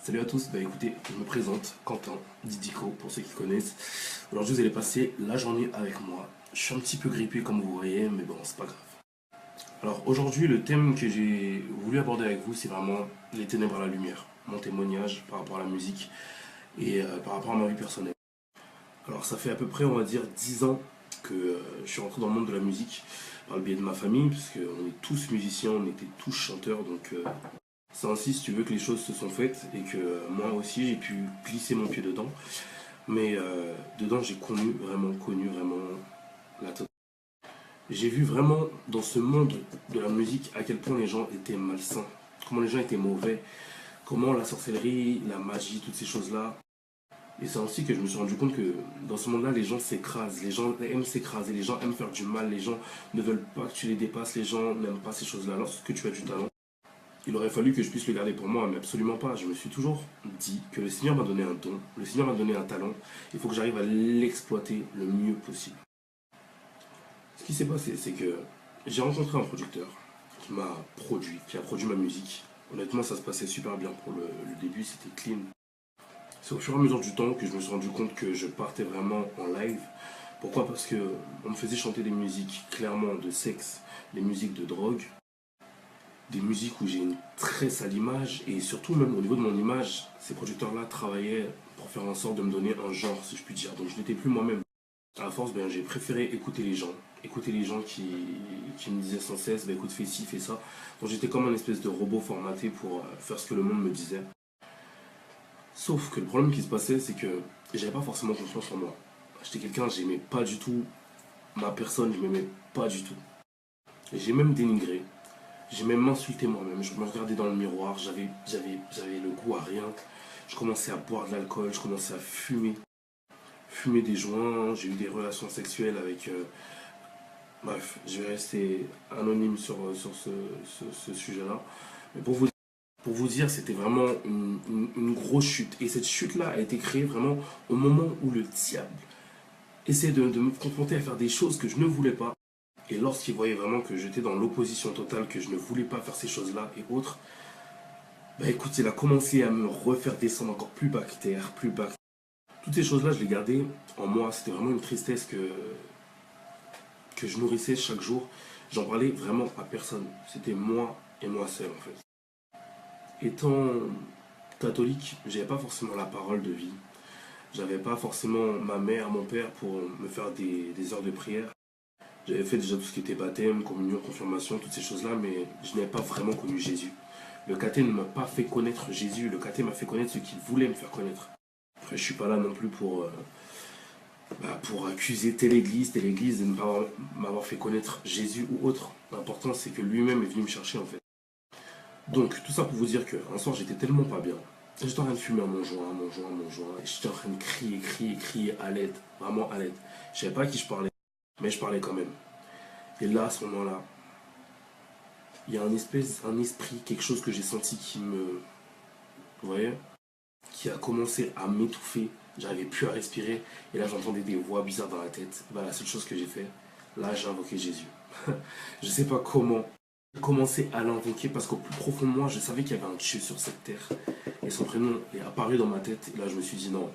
Salut à tous, bah écoutez, je me présente, Quentin Didico, pour ceux qui connaissent. Aujourd'hui vous allez passer la journée avec moi. Je suis un petit peu grippé comme vous voyez, mais bon, c'est pas grave. Alors aujourd'hui, le thème que j'ai voulu aborder avec vous, c'est vraiment les ténèbres à la lumière. Mon témoignage par rapport à la musique et par rapport à ma vie personnelle. Alors ça fait à peu près, on va dire, 10 ans que je suis rentré dans le monde de la musique par le biais de ma famille, puisqu'on est tous musiciens, on était tous chanteurs, donc c'est ainsi, si tu veux, que les choses se sont faites et que moi aussi j'ai pu glisser mon pied dedans. Mais dedans, j'ai connu vraiment la totale. J'ai vu vraiment dans ce monde de la musique à quel point les gens étaient malsains, comment les gens étaient mauvais, comment la sorcellerie, la magie, toutes ces choses-là. Et c'est ainsi que je me suis rendu compte que dans ce monde-là, les gens s'écrasent, les gens aiment s'écraser, les gens aiment faire du mal, les gens ne veulent pas que tu les dépasses, les gens n'aiment pas ces choses-là. Lorsque tu as du talent, il aurait fallu que je puisse le garder pour moi, mais absolument pas. Je me suis toujours dit que le Seigneur m'a donné un don, le Seigneur m'a donné un talent, il faut que j'arrive à l'exploiter le mieux possible. Ce qui s'est passé, c'est que j'ai rencontré un producteur qui m'a produit, qui a produit ma musique. Honnêtement, ça se passait super bien pour le début, c'était clean. C'est au fur et à mesure du temps que je me suis rendu compte que je partais vraiment en live. Pourquoi? Parce que on me faisait chanter des musiques clairement de sexe, des musiques de drogue, des musiques où j'ai une très sale image, et surtout même au niveau de mon image, ces producteurs-là travaillaient pour faire en sorte de me donner un genre, si je puis dire. Donc je n'étais plus moi-même. À force, ben, j'ai préféré écouter les gens qui me disaient sans cesse, ben, écoute, fais ci, fais ça. Donc j'étais comme un espèce de robot formaté pour faire ce que le monde me disait. Sauf que le problème qui se passait, c'est que j'avais pas forcément confiance en moi. J'étais quelqu'un, j'aimais pas du tout ma personne, je m'aimais pas du tout. Et j'ai même dénigré. J'ai même insulté moi-même. Je me regardais dans le miroir, j'avais le goût à rien. Je commençais à boire de l'alcool, je commençais à fumer des joints. J'ai eu des relations sexuelles avec. Bref, je vais rester anonyme sur ce sujet-là. Mais pour vous dire, c'était vraiment une grosse chute. Et cette chute-là a été créée vraiment au moment où le diable essaie de me confronter à faire des choses que je ne voulais pas. Et lorsqu'il voyait vraiment que j'étais dans l'opposition totale, que je ne voulais pas faire ces choses-là et autres, bah écoute, il a commencé à me refaire descendre encore plus bas que terre, plus bas. Toutes ces choses-là, je les gardais en moi. C'était vraiment une tristesse que je nourrissais chaque jour. J'en parlais vraiment à personne. C'était moi et moi seul en fait. Étant catholique, j'avais pas forcément la parole de vie. J'avais pas forcément ma mère, mon père pour me faire des heures de prière. J'avais fait déjà tout ce qui était baptême, communion, confirmation, toutes ces choses-là, mais je n'avais pas vraiment connu Jésus. Le caté ne m'a pas fait connaître Jésus, le caté m'a fait connaître ce qu'il voulait me faire connaître. Après, je suis pas là non plus pour accuser telle église de ne pas m'avoir fait connaître Jésus ou autre. L'important, c'est que lui-même est venu me chercher en fait. Donc, tout ça pour vous dire qu'un soir, j'étais tellement pas bien. J'étais en train de fumer mon joint, et j'étais en train de crier à l'aide, vraiment à l'aide. Je savais pas à qui je parlais, mais je parlais quand même. Et là, à ce moment-là, il y a un esprit, quelque chose que j'ai senti qui me, vous voyez, qui a commencé à m'étouffer. J'arrivais plus à respirer. Et là, j'entendais des voix bizarres dans la tête. Bah, la seule chose que j'ai fait, là, j'ai invoqué Jésus. Je sais pas comment. J'ai commencé à l'invoquer parce qu'au plus profond de moi, je savais qu'il y avait un Dieu sur cette terre. Et son prénom est apparu dans ma tête. Et là, je me suis dit non,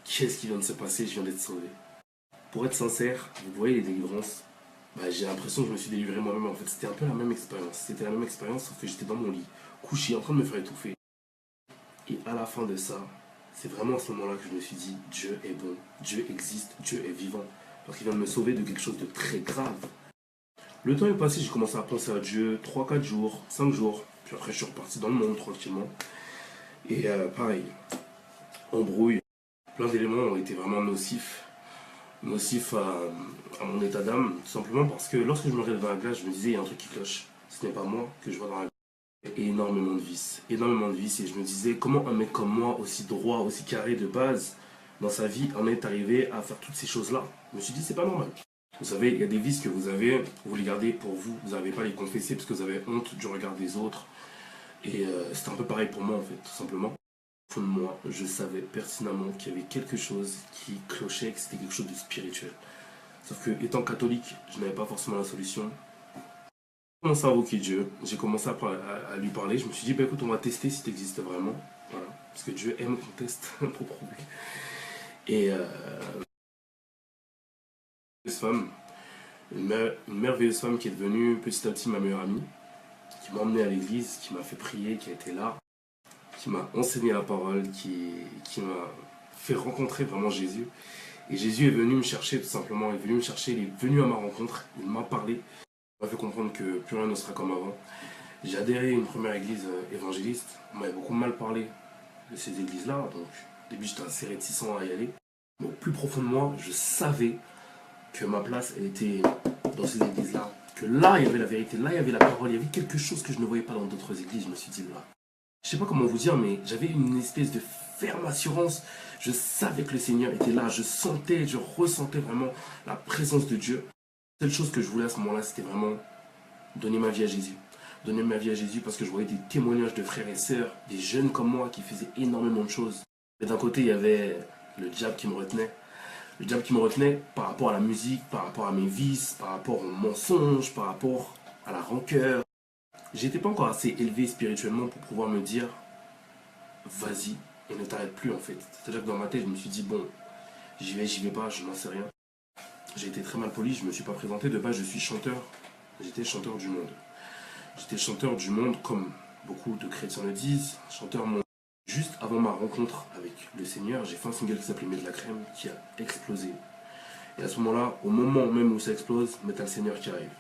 qu'est-ce qui vient de se passer? Je viens d'être sauvé. Pour être sincère, vous voyez les délivrances, bah, j'ai l'impression que je me suis délivré moi-même. En fait, c'était un peu la même expérience. C'était la même expérience, sauf que j'étais dans mon lit, couché, en train de me faire étouffer. Et à la fin de ça, c'est vraiment à ce moment-là que je me suis dit, Dieu est bon, Dieu existe, Dieu est vivant. Parce qu'il vient de me sauver de quelque chose de très grave. Le temps est passé, j'ai commencé à penser à Dieu 3, 4 jours, 5 jours. Puis après, je suis reparti dans le monde tranquillement. Et pareil, embrouille. Plein d'éléments ont été vraiment nocifs à mon état d'âme, tout simplement parce que lorsque je me regardais dans la glace, je me disais, il y a un truc qui cloche. Ce n'est pas moi que je vois dans la glace. Énormément de vices, et je me disais, comment un mec comme moi, aussi droit, aussi carré de base, dans sa vie, en est arrivé à faire toutes ces choses-là? Je me suis dit, c'est pas normal. Vous savez, il y a des vices que vous avez, vous les gardez pour vous, vous n'arrivez pas à les confesser parce que vous avez honte du regard des autres. Et c'est un peu pareil pour moi en fait, tout simplement. Au fond de moi, je savais pertinemment qu'il y avait quelque chose qui clochait, que c'était quelque chose de spirituel. Sauf que, étant catholique, je n'avais pas forcément la solution. J'ai commencé à invoquer Dieu, j'ai commencé à lui parler, je me suis dit, bah écoute, on va tester si tu existes vraiment. Voilà. Parce que Dieu aime qu'on teste pour prouver. Et femme, une merveilleuse femme qui est devenue petit à petit ma meilleure amie, qui m'a emmené à l'église, qui m'a fait prier, qui a été là, qui m'a enseigné la parole, qui m'a fait rencontrer vraiment Jésus. Et Jésus est venu me chercher tout simplement, il est venu me chercher, il est venu à ma rencontre, il m'a parlé, il m'a fait comprendre que plus rien ne sera comme avant. J'ai adhéré à une première église évangéliste, on m'avait beaucoup mal parlé de ces églises-là, donc au début j'étais assez réticent à y aller. Mais au plus profond de moi, je savais que ma place elle était dans ces églises-là, que là il y avait la vérité, là il y avait la parole, il y avait quelque chose que je ne voyais pas dans d'autres églises. Je me suis dit là, je sais pas comment vous dire, mais j'avais une espèce de ferme assurance. Je savais que le Seigneur était là, je sentais, je ressentais vraiment la présence de Dieu. La seule chose que je voulais à ce moment-là, c'était vraiment donner ma vie à Jésus. Donner ma vie à Jésus parce que je voyais des témoignages de frères et sœurs, des jeunes comme moi qui faisaient énormément de choses. Et d'un côté, il y avait le diable qui me retenait. Le diable qui me retenait par rapport à la musique, par rapport à mes vices, par rapport aux mensonges, par rapport à la rancœur. J'étais pas encore assez élevé spirituellement pour pouvoir me dire vas-y et ne t'arrête plus en fait. C'est-à-dire que dans ma tête, je me suis dit bon, j'y vais pas, je n'en sais rien. J'ai été très mal poli, je me suis pas présenté. De base, je suis chanteur. J'étais chanteur du monde. J'étais chanteur du monde comme beaucoup de chrétiens le disent, chanteur monde. Juste avant ma rencontre avec le Seigneur, j'ai fait un single qui s'appelait Mets de la crème qui a explosé. Et à ce moment-là, au moment même où ça explose, mais t'as le Seigneur qui arrive.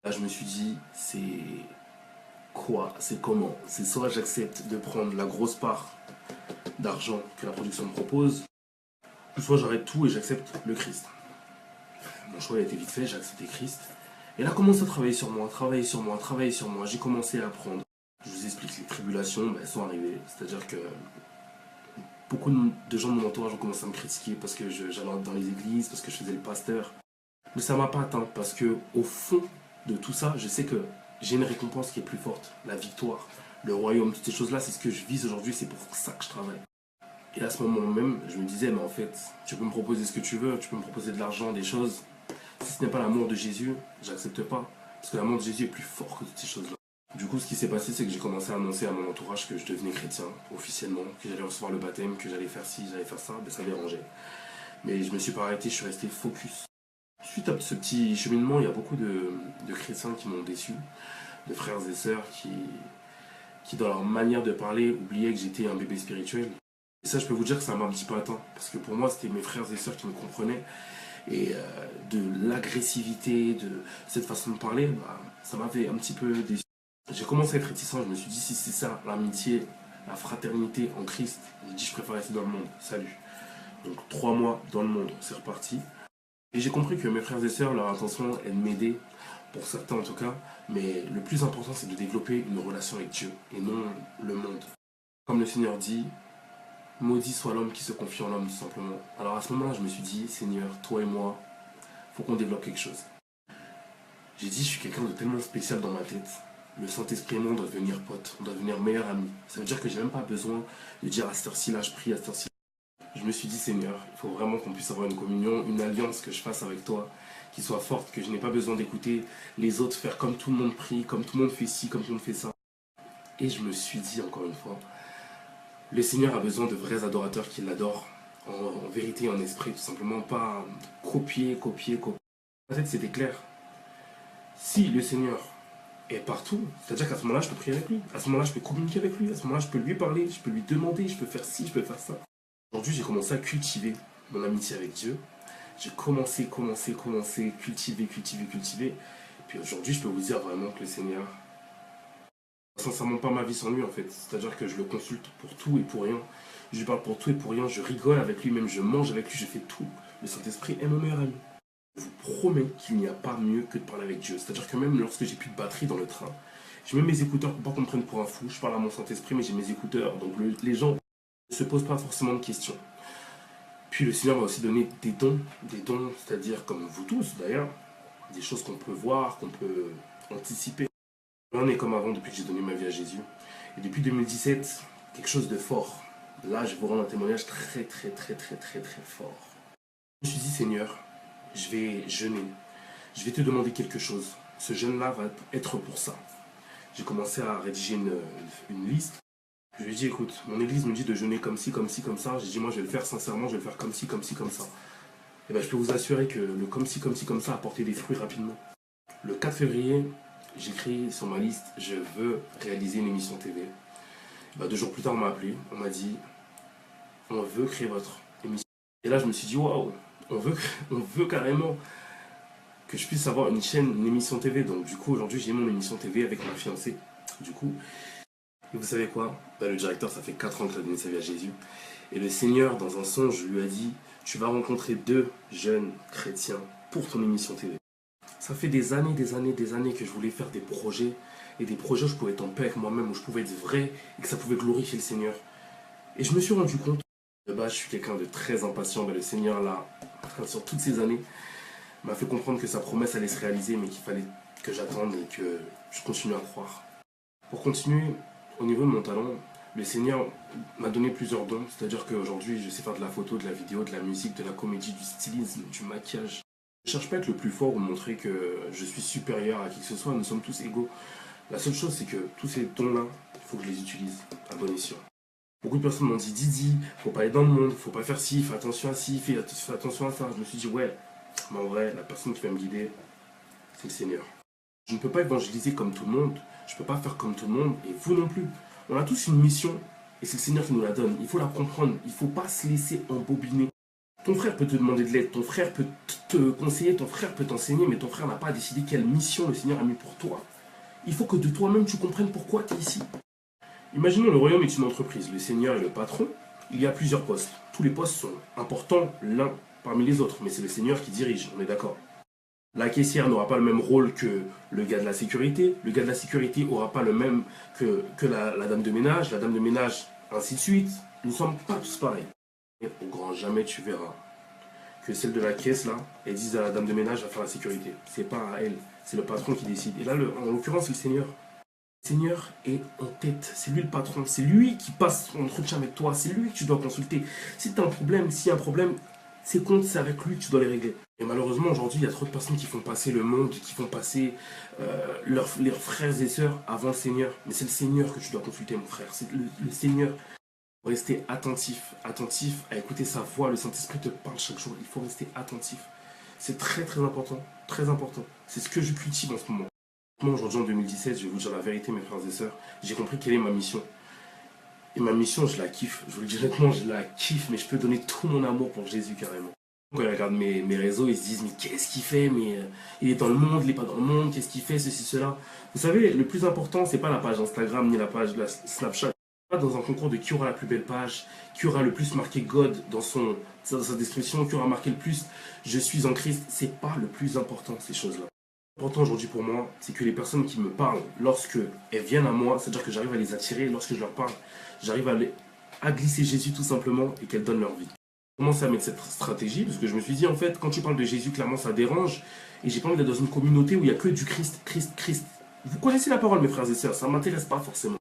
Là, je me suis dit, c'est quoi? C'est comment? C'est soit j'accepte de prendre la grosse part d'argent que la production me propose, ou soit j'arrête tout et j'accepte le Christ. Mon choix a été vite fait, j'ai accepté Christ. Et là, commence à travailler sur moi, travailler sur moi, travailler sur moi. J'ai commencé à apprendre. Je vous explique, les tribulations, elles sont arrivées. C'est-à-dire que beaucoup de gens de mon entourage ont commencé à me critiquer parce que j'allais dans les églises, parce que je faisais le pasteur. Mais ça ne m'a pas atteint parce que au fond de tout ça, je sais que j'ai une récompense qui est plus forte, la victoire, le royaume, toutes ces choses-là, c'est ce que je vise aujourd'hui, c'est pour ça que je travaille. Et à ce moment même, je me disais, mais en fait, tu peux me proposer ce que tu veux, tu peux me proposer de l'argent, des choses. Si ce n'est pas l'amour de Jésus, j'accepte pas. Parce que l'amour de Jésus est plus fort que toutes ces choses-là. Du coup, ce qui s'est passé, c'est que j'ai commencé à annoncer à mon entourage que je devenais chrétien, officiellement, que j'allais recevoir le baptême, que j'allais faire ci, j'allais faire ça, ben ça dérangeait. Mais je me suis pas arrêté, je suis resté focus. Suite à ce petit cheminement, il y a beaucoup de chrétiens qui m'ont déçu, de frères et sœurs qui, dans leur manière de parler, oubliaient que j'étais un bébé spirituel. Et ça, je peux vous dire que ça m'a un petit peu atteint, parce que pour moi, c'était mes frères et sœurs qui me comprenaient. Et de l'agressivité, de cette façon de parler, bah, ça m'avait un petit peu déçu. J'ai commencé à être réticent, je me suis dit si c'est ça, l'amitié, la fraternité en Christ, j'ai dit je préfère rester dans le monde, salut. Donc 3 mois dans le monde, c'est reparti. Et j'ai compris que mes frères et sœurs, leur intention est de m'aider, pour certains en tout cas, mais le plus important c'est de développer une relation avec Dieu et non le monde. Comme le Seigneur dit, maudit soit l'homme qui se confie en l'homme tout simplement. Alors à ce moment-là, je me suis dit, Seigneur, toi et moi, faut qu'on développe quelque chose. J'ai dit, je suis quelqu'un de tellement spécial dans ma tête. Le Saint-Esprit et moi, on doit devenir potes, on doit devenir meilleurs amis. Ça veut dire que j'ai même pas besoin de dire à cette heure-ci là, je prie, à cette heure-ci. Je me suis dit, Seigneur, il faut vraiment qu'on puisse avoir une communion, une alliance que je fasse avec toi, qui soit forte, que je n'ai pas besoin d'écouter les autres faire comme tout le monde prie, comme tout le monde fait ci, comme tout le monde fait ça. Et je me suis dit encore une fois, le Seigneur a besoin de vrais adorateurs qui l'adorent en vérité, en esprit, tout simplement, pas copier. En fait, c'était clair. Si le Seigneur est partout, c'est-à-dire qu'à ce moment-là, je peux prier avec lui. À ce moment-là, je peux communiquer avec lui. À ce moment-là, je peux lui parler, je peux lui demander, je peux faire ci, je peux faire ça. Aujourd'hui, j'ai commencé à cultiver mon amitié avec Dieu. J'ai commencé, cultiver. Puis aujourd'hui, je peux vous dire vraiment que le Seigneur, sincèrement pas ma vie sans lui en fait. C'est-à-dire que je le consulte pour tout et pour rien. Je lui parle pour tout et pour rien. Je rigole avec lui, même je mange avec lui, je fais tout. Le Saint-Esprit est mon meilleur ami. Je vous promets qu'il n'y a pas mieux que de parler avec Dieu. C'est-à-dire que même lorsque j'ai plus de batterie dans le train, je mets mes écouteurs pour pas qu'on me prenne pour un fou. Je parle à mon Saint-Esprit, mais j'ai mes écouteurs. Donc les gens ne se posent pas forcément de questions. Puis le Seigneur m'a aussi donné des dons, c'est-à-dire comme vous tous d'ailleurs, des choses qu'on peut voir, qu'on peut anticiper. On est comme avant depuis que j'ai donné ma vie à Jésus. Et depuis 2017, quelque chose de fort. Là, je vais vous rendre un témoignage très fort. Je me suis dit, Seigneur, je vais jeûner. Je vais te demander quelque chose. Ce jeûne-là va être pour ça. J'ai commencé à rédiger une liste. Je lui ai dit, écoute, mon église me dit de jeûner comme ci, comme ci, comme ça. J'ai dit, moi, je vais le faire sincèrement, je vais le faire comme ci, comme ci, comme ça. Et ben, je peux vous assurer que le comme ci, comme ci, comme ça a porté des fruits rapidement. Le 4 février, j'écris sur ma liste, je veux réaliser une émission TV. Ben, 2 jours plus tard, on m'a appelé, on m'a dit, on veut créer votre émission. Et là, je me suis dit, waouh, on veut carrément que je puisse avoir une chaîne, une émission TV. Donc, du coup, aujourd'hui, j'ai mon émission TV avec ma fiancée. Du coup, et vous savez quoi? Ben, le directeur, ça fait 4 ans qu'il a donné sa vie à Jésus. Et le Seigneur, dans un songe, lui a dit, tu vas rencontrer 2 jeunes chrétiens pour ton émission TV. Ça fait des années que je voulais faire des projets. Et des projets où je pouvais être en paix avec moi-même, où je pouvais être vrai et que ça pouvait glorifier le Seigneur. Et je me suis rendu compte, de base, je suis quelqu'un de très impatient. Ben, le Seigneur, là, sur toutes ces années, m'a fait comprendre que sa promesse allait se réaliser, mais qu'il fallait que j'attende et que je continue à croire. Pour continuer, au niveau de mon talent, le Seigneur m'a donné plusieurs dons. C'est-à-dire qu'aujourd'hui, je sais faire de la photo, de la vidéo, de la musique, de la comédie, du stylisme, du maquillage. Je ne cherche pas à être le plus fort ou montrer que je suis supérieur à qui que ce soit. Nous sommes tous égaux. La seule chose, c'est que tous ces dons-là, il faut que je les utilise à bon escient. Beaucoup de personnes m'ont dit, Didi, faut pas aller dans le monde, faut pas faire ci, fais attention à ci, fais attention à ça. Je me suis dit, ouais, mais en vrai, la personne qui va me guider, c'est le Seigneur. Je ne peux pas évangéliser comme tout le monde, je ne peux pas faire comme tout le monde, et vous non plus. On a tous une mission, et c'est le Seigneur qui nous la donne. Il faut la comprendre, il ne faut pas se laisser embobiner. Ton frère peut te demander de l'aide, ton frère peut te conseiller, ton frère peut t'enseigner, mais ton frère n'a pas décidé quelle mission le Seigneur a mis pour toi. Il faut que de toi-même tu comprennes pourquoi tu es ici. Imaginons le royaume est une entreprise, le Seigneur est le patron, il y a plusieurs postes. Tous les postes sont importants l'un parmi les autres, mais c'est le Seigneur qui dirige, on est d'accord. La caissière n'aura pas le même rôle que le gars de la sécurité n'aura pas le même que la dame de ménage, ainsi de suite. Nous ne sommes pas tous pareils. Et au grand jamais tu verras que celle de la caisse là, elle dise à la dame de ménage à faire la sécurité. C'est pas à elle, c'est le patron qui décide. Et là, en l'occurrence, c'est le Seigneur. Le Seigneur est en tête, c'est lui le patron, c'est lui qui passe son entretien avec toi, c'est lui que tu dois consulter. Si tu as un problème, s'il y a un problème, ces comptes, c'est avec lui que tu dois les régler. Et malheureusement, aujourd'hui, il y a trop de personnes qui font passer le monde, qui font passer leurs frères et sœurs avant le Seigneur. Mais c'est le Seigneur que tu dois consulter, mon frère. C'est le Seigneur. Il faut rester attentif à écouter sa voix. Le Saint-Esprit te parle chaque jour. Il faut rester attentif. C'est très très important, très important. C'est ce que je cultive en ce moment. Aujourd'hui, en 2017, je vais vous dire la vérité, mes frères et sœurs. J'ai compris quelle est ma mission. Et ma mission, je la kiffe. Je vous le dis honnêtement, je la kiffe, mais je peux donner tout mon amour pour Jésus carrément. Quand ils regardent mes réseaux, ils se disent, mais qu'est-ce qu'il fait? Mais il est dans le monde, il n'est pas dans le monde, qu'est-ce qu'il fait, ceci, cela. Vous savez, le plus important, c'est pas la page Instagram ni la page Snapchat. Pas dans un concours de qui aura la plus belle page, qui aura le plus marqué God dans sa description, qui aura marqué le plus je suis en Christ. C'est pas le plus important, ces choses-là. L'important aujourd'hui pour moi, c'est que les personnes qui me parlent, lorsque elles viennent à moi, c'est-à-dire que j'arrive à les attirer, lorsque je leur parle, j'arrive à glisser Jésus tout simplement et qu'elles donnent leur vie. J'ai commencé à mettre cette stratégie parce que je me suis dit, en fait, quand tu parles de Jésus, clairement ça dérange et j'ai pas envie d'être dans une communauté où il n'y a que du Christ, Christ, Christ. Vous connaissez la parole, mes frères et sœurs, ça ne m'intéresse pas forcément.